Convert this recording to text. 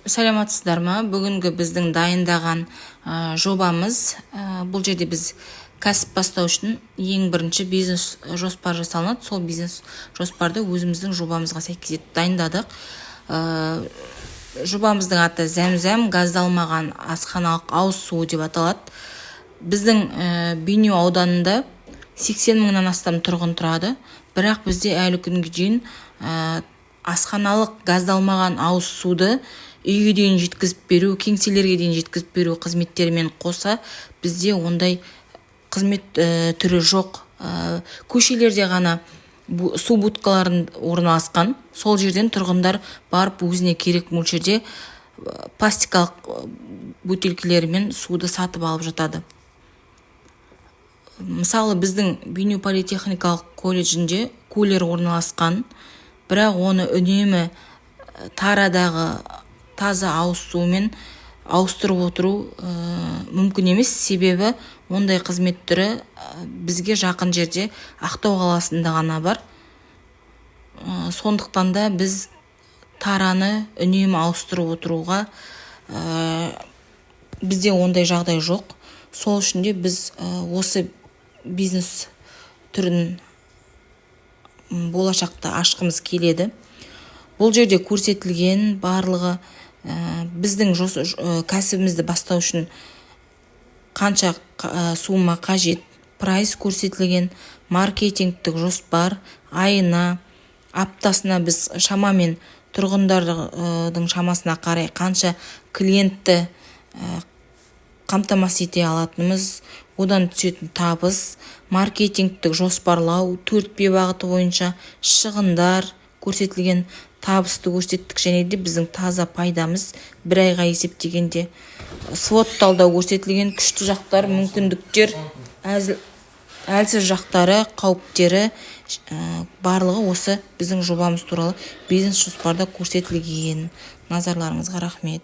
Саламатсыздар ма? Бүгінгі біздің дайындаған жобамыз, бұл жерде біз кәсіп бастау үшін ең бірінші бизнес жоспар жасалынады. Сол бизнес жоспарды өзіміздің жобамызға сәйкес дайындадық. Жобамыздың аты зәм-зәм газдалмаған асханалық ауыз суы деп аталады. Біздің Бейнеу ауданында 80 мыңнан астам тұрғын тұрады, бірақ бізде әлі күнге дейін асханалық газдалмаған ауыз суды үйге дейін жеткізіп беру, кеңселерге дейін жеткізіп беру қызметтерімен қоса бізде ондай қызмет түрі жоқ. Көшелерде ғана су будкаларын орналасқан. Сол жерден тұрғындар барып өзіне керек мөлшерде пластикалық бөтелкелермен суды сатып алып жатады. Мысалы, біздің Бейнеу политехникалық колледжінде кулер орналасқан, бірақ оны үнемі тарадағы таза ауыз сумен ауыстырып отыру мүмкін емес, себебі ондай қызмет түрі бізге жақын жерде Ақтау қаласында ғана бар. Сондықтан да біз тараны үнемі ауыстырып отыруға бізде ондай жағдай жоқ. Сол үшін де біз осы бизнес түрін болашақта ашқымыз келеді. Бұл жерде көрсетілген барлығы біздің кәсібімізді бастау үшін қанша сума қажет, прайс көрсетілген, маркетингтік жоспар, айына, аптасына біз шамамен тұрғындардың шамасына қарай қанша клиентті қамтамасыз ете алатынымыз, одан түсетін табыс, маркетингтік жоспарлау, 4P бағыты бойынша шығындар көрсетілген, табысты көрсеттік, және де біздің таза пайдамыз бір айға есептегенде свод талдау көрсетілген, күшті жақтар, мүмкіндіктер, әлсіз жақтары, қауіптері, барлығы осы біздің жобамыз туралы бизнес жоспарда көрсетілген. Назарларыңызға рахмет.